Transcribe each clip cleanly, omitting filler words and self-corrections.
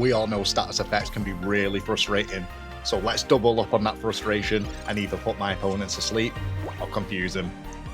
We all know status effects can be really frustrating, so let's double up on that frustration and either put my opponents to sleep or confuse them.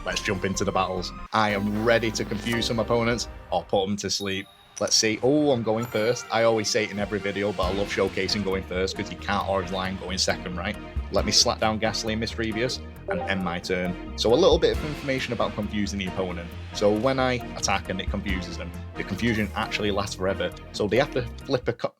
Let's jump into the battles. I am ready to confuse some opponents or put them to sleep. Let's see. Oh, I'm going first. I always say it in every video, but I love showcasing going first because you can't orange line going second, right? Let me slap down Ghastly and Mismagius and end my turn. So a little bit of information about confusing the opponent. So when I attack and it confuses them, the confusion actually lasts forever. So they have to flip a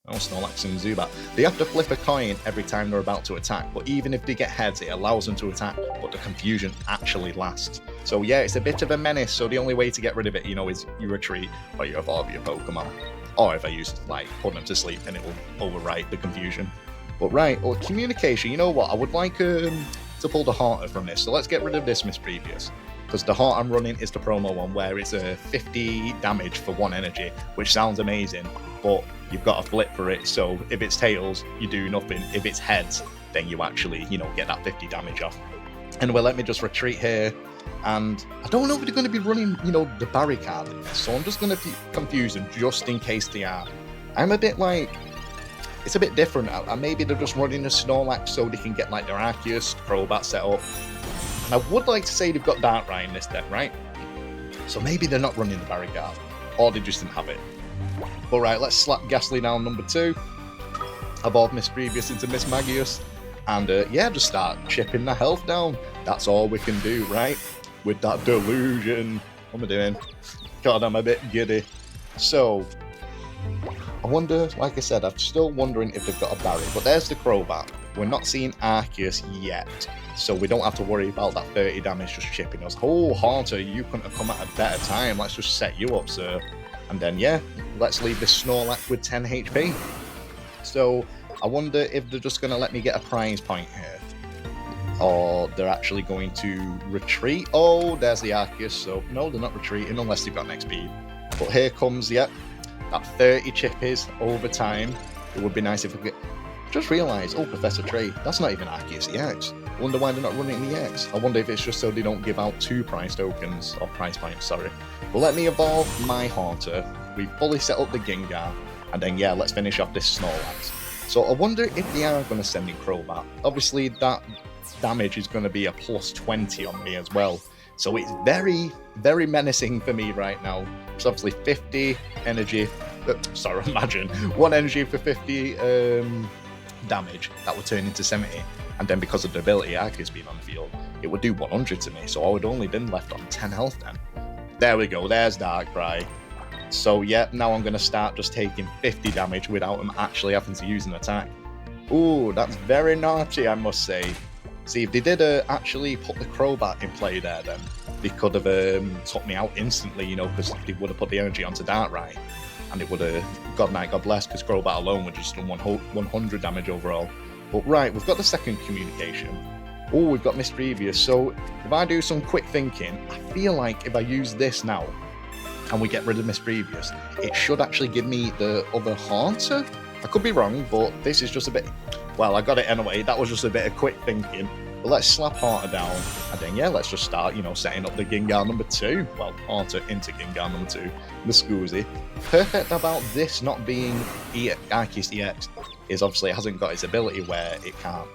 Oh, Snorlax and Zubat. They have to flip a coin every time they're about to attack, but even if they get heads, it allows them to attack, but the confusion actually lasts. So yeah, it's a bit of a menace, so the only way to get rid of it, is you retreat or you evolve your Pokemon. Or if I use, put them to sleep, and it will overwrite the confusion. But right, or communication, you know what, I would like to pull the Haunter from this, so let's get rid of this Mismagius. Because the heart I'm running is the promo one, where it's a 50 damage for 1 energy, which sounds amazing, but you've got to flip for it, so if it's tails, you do nothing. If it's heads, then you actually, get that 50 damage off. Anyway, let me just retreat here, and I don't know if they're going to be running, the Barry card in this, so I'm just going to confuse them just in case they are. I'm a bit it's a bit different. Maybe they're just running a Snorlax so they can get their Arceus, Crobat set up. I would like to say they've got Darkrai in this deck, right? So maybe they're not running the Barry card, or they just didn't have it. But right, let's slap Ghastly down number 2, evolve Mismagius into Mismagius, and yeah, just start chipping the health down. That's all we can do, right? With that delusion. What am I doing? God, I'm a bit giddy. So, I wonder, like I said, I'm still wondering if they've got a Barry, but there's the Crobat. We're not seeing Arceus yet, so we don't have to worry about that 30 damage just chipping us. Oh, Haunter, you couldn't have come at a better time. Let's just set you up, sir. And then, yeah, let's leave this Snorlax with 10 HP. So, I wonder if they're just going to let me get a prize point here. Or they're actually going to retreat. Oh, there's the Arceus. So, no, they're not retreating unless they've got an XP. But here comes, yeah, that 30 chippies over time. It would be nice if we could... Just realised, oh, Professor Tree, that's not even Arceus EX. I wonder why they're not running the EX. I wonder if it's just so they don't give out 2 prize tokens, or prize points, sorry. But let me evolve my Haunter. We fully set up the Gengar, and then yeah, let's finish off this Snorlax. So I wonder if they are going to send in Crobat. Obviously that damage is going to be a plus 20 on me as well. So it's very, very menacing for me right now. It's obviously 50 energy, sorry, imagine, 1 energy for 50 damage, that would turn into 70, and then because of the ability Arceus being on the field, it would do 100 to me, so I would only been left on 10 health then. There we go, there's Darkrai. So yeah, now I'm going to start just taking 50 damage without him actually having to use an attack. Ooh, that's very naughty, I must say. See, if they did actually put the Crobat in play there, then they could have took me out instantly, because they would have put the energy onto Darkrai. And it would have, God night, God bless, because Crobat alone would just done 100 damage overall. But right, we've got the second communication. Oh, we've got Mismagius. So if I do some quick thinking, I feel like if I use this now, and we get rid of Mismagius, it should actually give me the other Haunter? I could be wrong, but this is just a bit... Well, I got it anyway. That was just a bit of quick thinking. But let's slap Haunter down, and then, yeah, let's just start, setting up the Gengar number 2. Well, Haunter into Gengar number 2. Miscusi. Perfect about this not being Arceus EX is obviously it hasn't got its ability where it can't,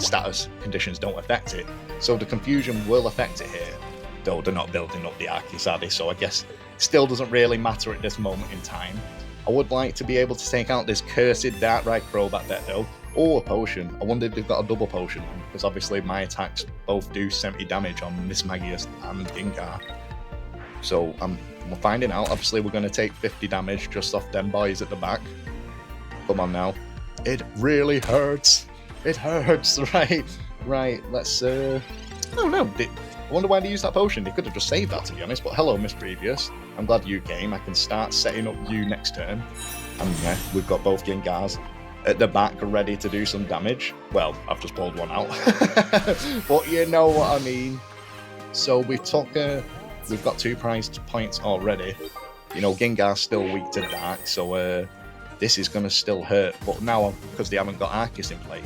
status conditions don't affect it. So the confusion will affect it here, though they're not building up the Arceus, are they? So I guess it still doesn't really matter at this moment in time. I would like to be able to take out this cursed Darkrai Crobat deck though. Or a potion. I wonder if they've got a double potion on, because obviously my attacks both do 70 damage on Mismagius and Gengar. So we're finding out. Obviously we're going to take 50 damage just off them boys at the back. Come on now. It really hurts. It hurts, right? Right, let's... I don't know. I wonder why they used that potion. They could have just saved that, to be honest. But hello, Mismagius. I'm glad you came. I can start setting up you next turn. And yeah, we've got both Gengars at the back ready to do some damage. Well, I've just pulled one out. But you know what I mean. So we've got 2 prize points already. Gengar's still weak to Dark, so this is going to still hurt. But now, because they haven't got Arceus in play,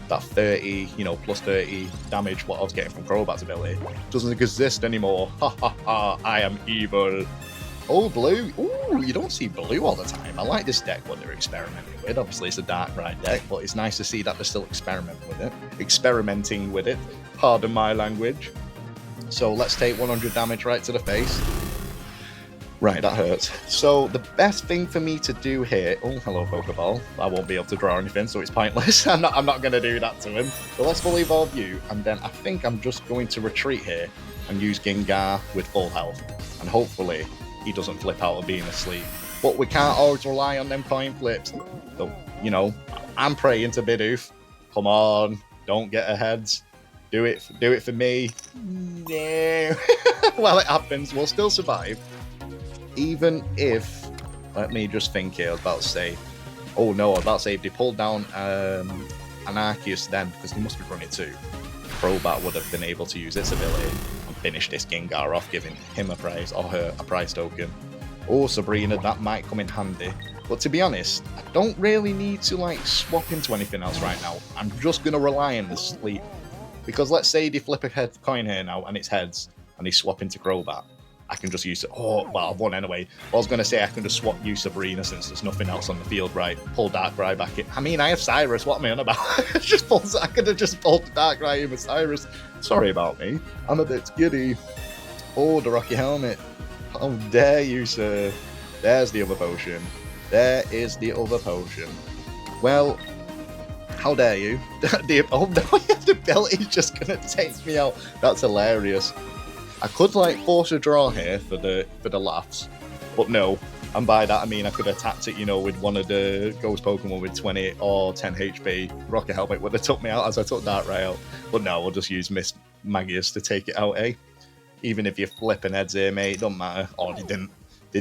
that 30, plus 30 damage what I was getting from Crobat's ability doesn't exist anymore. Ha ha ha, I am evil. Oh, blue. Ooh, you don't see blue all the time. I like this deck, what they're experimenting with. Obviously, it's a Darkrai deck, but it's nice to see that they're still experimenting with it. Pardon my language. So let's take 100 damage right to the face. Right, that hurts. So the best thing for me to do here... Oh, hello, Pokeball. I won't be able to draw anything, so it's pointless. I'm not going to do that to him. So let's fully evolve you, and then I think I'm just going to retreat here and use Gengar with full health. And hopefully he doesn't flip out of being asleep. But we can't always rely on them coin flips. So, you know, I'm praying to Bidoof. Come on, don't get ahead. Do it for me. No. Well, it happens. We'll still survive. Even if, let me just think here, I was about to say, oh no, I was about to say if they pulled down Anarcheus then, because they must be running too, Crobat would have been able to use its ability and finish this Gengar off, giving him a prize, or her a prize token. Or Sabrina, that might come in handy. But to be honest, I don't really need to like swap into anything else right now. I'm just going to rely on the sleep. Because let's say they flip a coin here now and it's heads, and they swap into Crobat. I can just use it. Oh, well, I've won anyway. I was going to say I can just swap use Sabrina since there's nothing else on the field, right? Pull Darkrai back in. I mean, I have Cyrus. What am I on about? I could have just pulled Darkrai in with Cyrus. Sorry about me. I'm a bit giddy. Oh, the Rocky Helmet. How dare you, sir? There's the other potion. There is the other potion. Well, how dare you? Oh, no, the belt is just going to take me out. That's hilarious. I could like force a draw here for the laughs, but no. And by that I mean I could have tapped it, you know, with one of the ghost Pokemon with 20 or 10 HP. Rocket Helmet would have took me out as I took Darkrai out. But no, we'll just use Mismagius to take it out, eh? Even if you're flipping heads here, mate, it doesn't matter. Oh, they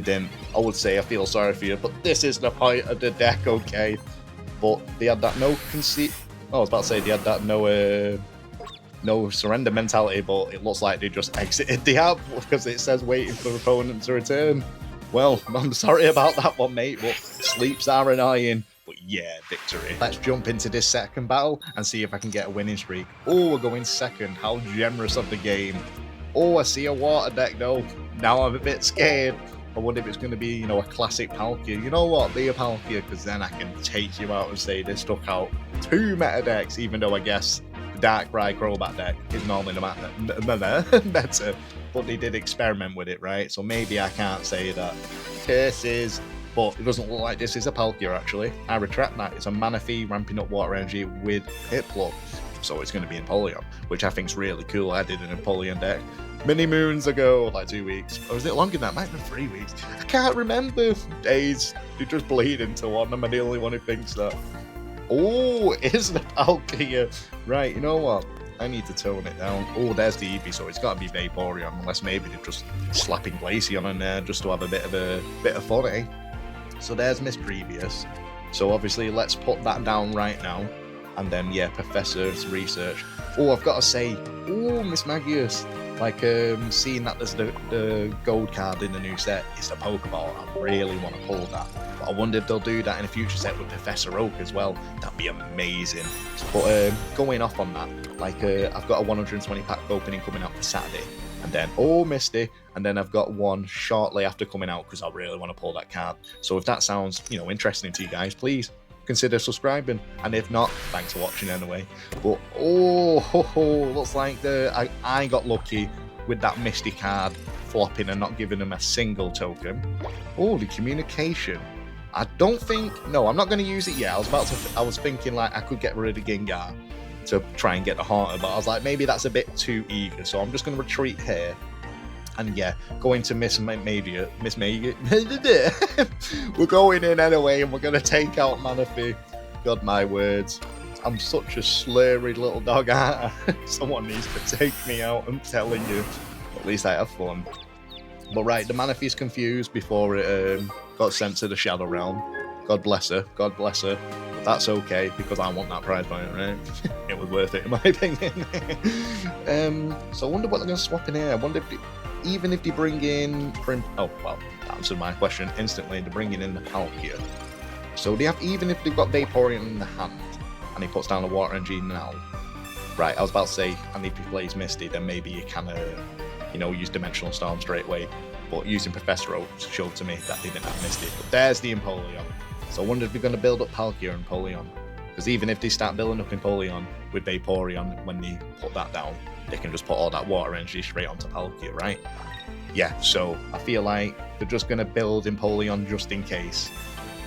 didn't. I would say I feel sorry for you, but this is the point of the deck, okay? But they had that no conceit. Oh, I was about to say they had that no surrender mentality, but it looks like they just exited the app because it says waiting for opponent to return. Well, I'm sorry about that one, mate, but sleeps are annoying. But yeah, victory. Let's jump into this second battle and see if I can get a winning streak. Oh, we're going second. How generous of the game. Oh, I see a water deck though. Now I'm a bit scared. I wonder if it's going to be, you know, a classic Palkia. You know what? Be a Palkia, because then I can take you out and say they stuck out 2 meta decks, even though I guess Darkrai Crobat deck is normally better, but they did experiment with it, right? So maybe I can't say that. Curses, but it doesn't look like this is a Palkia actually. I retract that. It's a Manaphy ramping up water energy with Hit Plug. So it's going to be Empoleon, which I think is really cool. I did an Empoleon deck many moons ago, like 2 weeks. Or was it longer than that? Might have been 3 weeks. I can't remember. Days. They just bleed into one. I'm the only one who thinks that. Oh, it is the Palkia. Right, you know what? I need to tone it down. Oh, there's the Eevee, so it's got to be Vaporeon, unless maybe they're just slapping Glaceon in there just to have a bit of fun, eh? So there's Miss Previous. So obviously, let's put that down right now. And then, yeah, Professor's research. Oh, I've got to say, oh, Mismagius. Like, seeing that there's the gold card in the new set, it's a Pokeball. I really want to pull that. But I wonder if they'll do that in a future set with Professor Oak as well. That'd be amazing. But going off on that, like, I've got a 120 pack opening coming out for Saturday. And then, oh, Misty. And then I've got one shortly after coming out because I really want to pull that card. So if that sounds, you know, interesting to you guys, please consider subscribing, and if not, thanks for watching anyway. But looks like I got lucky with that Misty card flopping and not giving them a single token. Oh, the communication. I don't think, no, I'm not going to use it yet. I was thinking like I could get rid of Gengar to try and get the Haunter, but I was like maybe that's a bit too eager, so I'm just going to retreat here. And yeah, going to Mismagius. We're going in anyway, and we're going to take out Manaphy. God, my words. I'm such a slurry little dog, aren't I? Someone needs to take me out, I'm telling you. At least I have fun. But right, the Manaphy's confused before it got sent to the Shadow Realm. God bless her. God bless her. But that's okay, because I want that prize point, right? It was worth it, in my opinion. So I wonder what they're going to swap in here. I wonder if even if they bring in oh, well, that answered my question instantly. They're bringing in the Palkia. So they have, even if they've got Vaporeon in the hand, and he puts down the water energy now. Right, I was about to say, and if he plays Misty, then maybe you can, you know, use Dimensional Storm straight away. but using Professor Oak showed to me that they didn't have Misty. But there's the Empoleon. So I wonder if we're going to build up Palkia and Empoleon. Because even if they start building up Empoleon with Vaporeon, when they put that down, they can just put all that water energy straight onto Palkia, right? Yeah, so I feel like they're just going to build Empoleon just in case.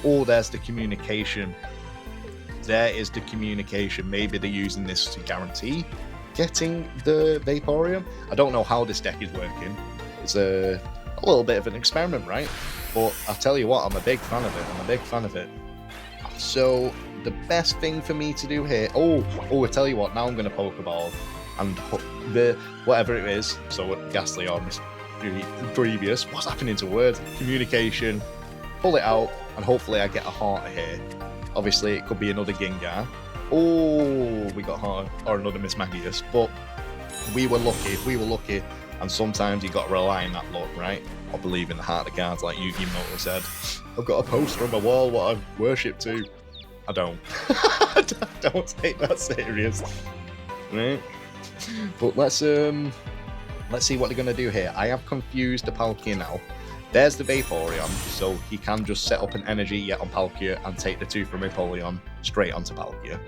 Oh, there's the communication. There is the communication. Maybe they're using this to guarantee getting the Vaporeon. I don't know how this deck is working. It's a little bit of an experiment, right? But I'll tell you what, I'm a big fan of it. I'm a big fan of it. So the best thing for me to do here... Oh, I tell you what, now I'm going to Pokeball and the whatever it is. So Ghastly or Mismagius. What's happening to words? Communication. Pull it out, and hopefully I get a Heart here. Obviously, it could be another Gengar. Oh, we got Heart or another Mismagius, but we were lucky. We were lucky, and sometimes you got to rely on that luck, right? Or believe in the heart of the cards, like Yu-Gi Moto said. I've got a poster on my wall what I worship to. I don't. Don't take that serious, right? But let's see what they're gonna do here. I have confused the Palkia now. There's the Vaporeon, so he can just set up an energy yet on Palkia and take the 2 from Empoleon straight onto Palkia.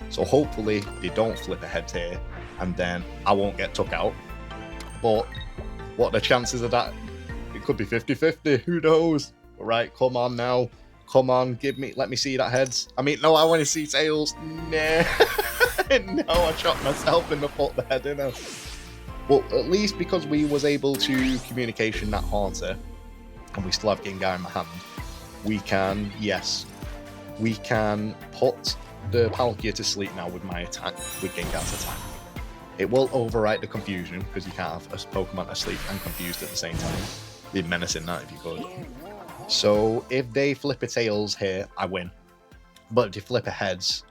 So hopefully they don't flip ahead here, and then I won't get took out. But what are the chances of that? It could be 50-50, who knows? All right, come on now. Come on, let me see that heads. I mean, no, I want to see tails. Nah. No, I shot myself in the foot there, didn't I? But at least because we was able to communication that Haunter, and we still have Gengar in my hand, we can, yes, we can put the Palkia to sleep now with my attack, with Gengar's attack. It will overwrite the confusion, because you can't have a Pokemon asleep and confused at the same time. Be menacing that if you could. So if they flip a tails here, I win. But if they flip a heads,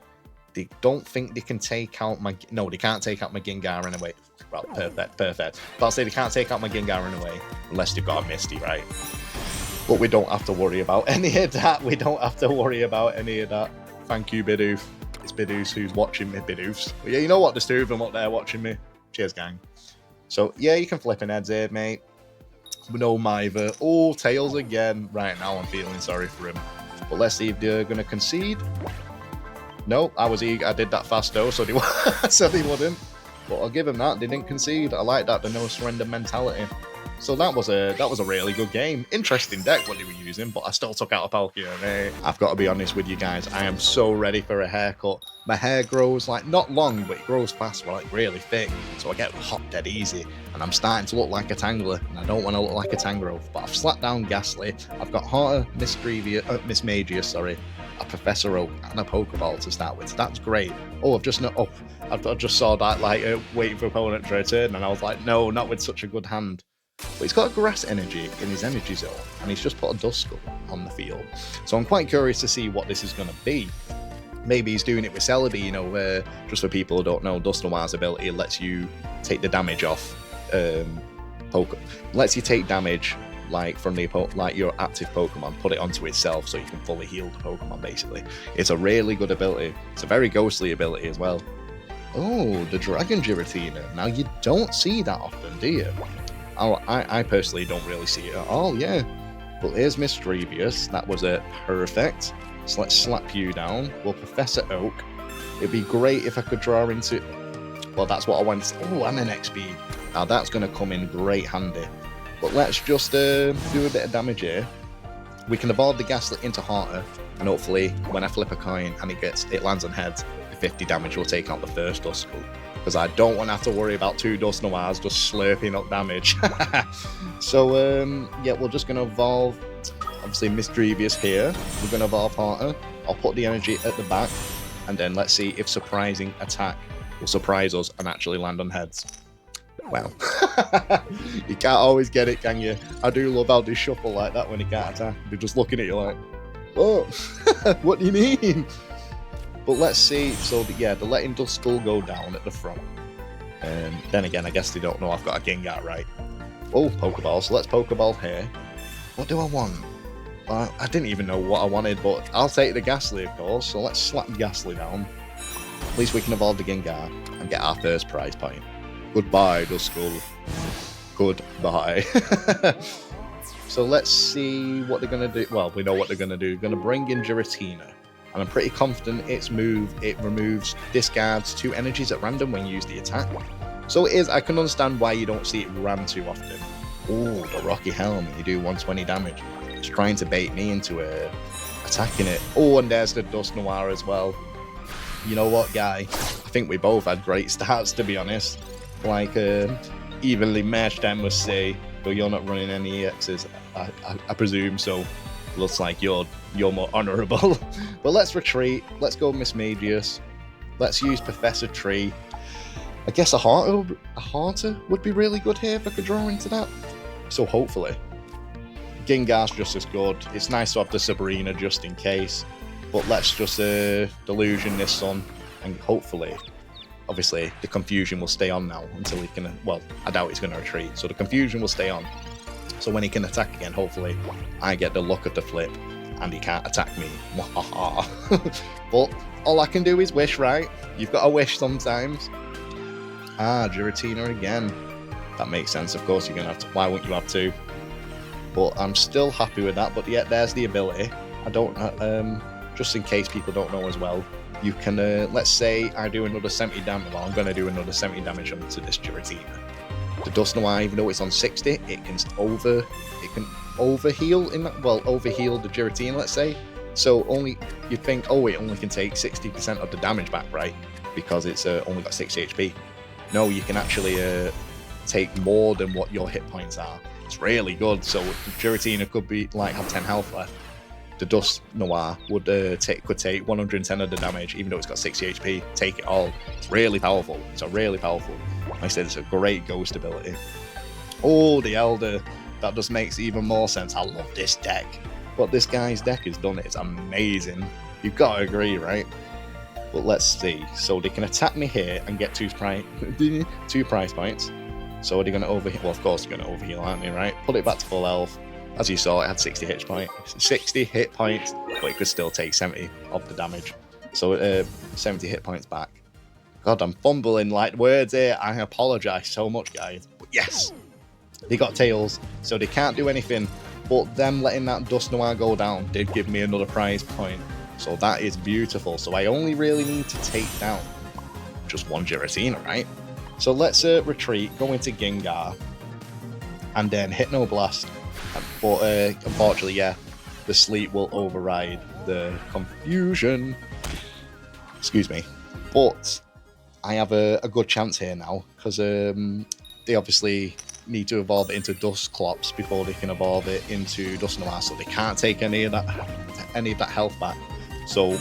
they don't think they can take out my... No, they can't take out my Gengar in a way. Well, perfect. But I'll say they can't take out my Gengar in a way, unless they've got a Misty, right? But we don't have to worry about any of that. We don't have to worry about any of that. Thank you, Bidoof. It's Bidoofs who's watching me, Bidoofs. But yeah, you know what? There's 2 of them up there watching me. Cheers, gang. So, yeah, you can flip an heads here, mate. No Miver. Oh, tails again. Right now, I'm feeling sorry for him. But let's see if they're going to concede. No, I was eager. I did that fast, though, so they, so they wouldn't. But I'll give him that. They didn't concede. I like that, the no surrender mentality. So that was a really good game. Interesting deck what they were using, but I still took out a Palkia. I've got to be honest with you guys. I am so ready for a haircut. My hair grows like not long, but it grows fast, like really thick. So I get hot dead easy, and I'm starting to look like a Tangler, and I don't want to look like a Tangrowth. But I've slapped down Ghastly. I've got Heart, Mismagius, sorry, a Professor Oak, and a Pokeball to start with. So that's great. Oh, I just saw that like waiting for opponent to return, and I was like, no, not with such a good hand. But he's got a grass energy in his energy zone, and he's just put a Dusknoir on the field. So I'm quite curious to see what this is going to be. Maybe he's doing it with Celebi, you know, just for people who don't know, Dusknoir's ability lets you take the damage off, lets you take damage like from the like your active Pokemon, put it onto itself so you can fully heal the Pokemon, basically. It's a really good ability. It's a very ghostly ability as well. Oh, the Dragon Giratina. Now, you don't see that often, do you? Oh, I personally don't really see it at all, yeah. But here's Mismagius. That was a perfect. So let's slap you down. Well, Professor Oak. It'd be great if I could draw into... Well, that's what I want. Oh, and an XP. Now, that's going to come in great handy. But let's just do a bit of damage here. We can evolve the Ghastly into Hearter. And hopefully, when I flip a coin and it lands on heads, the 50 damage will take out the first Dusknoir. Because I don't want to have to worry about 2 Dusknoirs just slurping up damage. So, yeah, we're just going to evolve, obviously, Mismagius here. We're going to evolve Hearter. I'll put the energy at the back, and then let's see if surprising attack will surprise us and actually land on heads. Well, you can't always get it, can you? I do love how they shuffle like that when you can't attack. They're just looking at you like, oh, what do you mean? But let's see, so yeah, they're letting Dusknoir go down at the front. Then again, I guess they don't know I've got a Gengar, right? Oh, Pokeball, so let's Pokeball here. What do I want? I didn't even know what I wanted, but I'll take the Ghastly, of course, so let's slap Ghastly down. At least we can evolve the Gengar and get our first prize point. Goodbye, Dusknoir. Goodbye. So let's see what they're going to do. Well, we know what they're going to do. They're going to bring in Giratina. And I'm pretty confident its move, it removes, discards 2 energies at random when you use the attack. So it is, I can understand why you don't see it ran too often. Oh, the Rocky Helm, you do 120 damage. It's trying to bait me into attacking it. Oh, and there's the Dusknoir as well. You know what, guy? I think we both had great starts, to be honest. Like, evenly matched, I must say. But you're not running any EXs, I presume, so looks like you're more honourable. But let's retreat. Let's go Mismagius. Let's use Professor Tree. I guess a Harter would be really good here if I could draw into that. So hopefully. Gengar's just as good. It's nice to have the Sabrina just in case. But let's just delusion this on. And hopefully, obviously, the confusion will stay on now until he can... Well, I doubt he's going to retreat. So the confusion will stay on. So when he can attack again, hopefully, I get the luck of the flip. And he can't attack me. But all I can do is wish, right? You've got to wish sometimes. Ah, Giratina again. That makes sense. Of course you're going to have to. Why wouldn't you have to? But I'm still happy with that. But yeah, there's the ability. I don't... just in case people don't know as well. You can... let's say I do another 70 damage. Well, I'm going to do another 70 damage onto this Giratina. The Dusknoir, even though it's on 60, it can overheal in that... Well, overheal the Giratina, let's say. So only... You'd think, oh, it only can take 60% of the damage back, right? Because it's only got 60 HP. No, you can actually take more than what your hit points are. It's really good. So Giratina could be like have 10 health left. The Dusknoir would could take 110 of the damage, even though it's got 60 HP. Take it all. It's really powerful. It's a really powerful. Like I said, it's a great ghost ability. Oh, the Elder. That just makes even more sense. I love this deck. What this guy's deck has done, it's amazing. You've got to agree, right? But let's see. So they can attack me here and get 2 prize points. So are they going to overheal? Well, of course they're going to overheal, aren't they, right? Put it back to full health. As you saw, it had 60 hit points, but it could still take 70 of the damage. So 70 hit points back. God, I'm fumbling like words here. I apologise so much, guys. But yes, they got tails, so they can't do anything. But them letting that Dusknoir go down did give me another prize point. So that is beautiful. So I only really need to take down just one Giratina, right? So let's retreat, go into Gengar, and then Hypnoblast. But unfortunately, yeah, the sleep will override the confusion. Excuse me. But I have a good chance here now, because they obviously need to evolve it into Dusclops before they can evolve it into Dusknoir, so they can't take any of that health back. So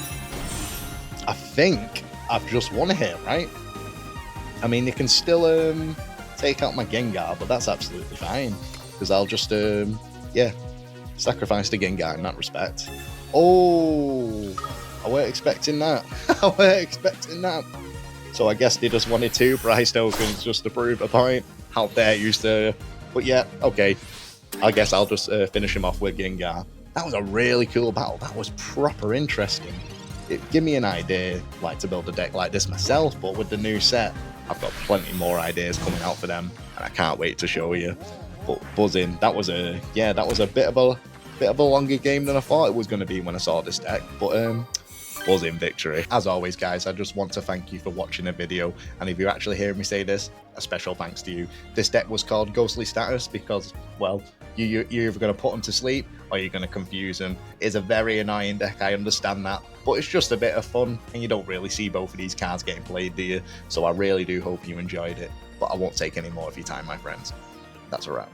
I think I've just won here, right? I mean, they can still take out my Gengar, but that's absolutely fine, because I'll just yeah, sacrifice the Gengar in that respect. Oh, I weren't expecting that. I weren't expecting that. So I guess they just wanted 2 prize tokens just to prove a point. How dare you, sir? But yeah, okay. I guess I'll just finish him off with Gengar. That was a really cool battle. That was proper interesting. It gave me an idea, like, to build a deck like this myself, but with the new set, I've got plenty more ideas coming out for them, and I can't wait to show you. But buzzing, that was a bit of a longer game than I thought it was going to be when I saw this deck. But buzzing victory. As always, guys, I just want to thank you for watching the video, and if you actually hear me say this, a special thanks to you. This deck was called Ghostly Status because, well, you're either going to put them to sleep or you're going to confuse them. It's a very annoying deck, I understand that, but it's just a bit of fun, and you don't really see both of these cards getting played, do you? So I really do hope you enjoyed it, but I won't take any more of your time, my friends. That's a wrap.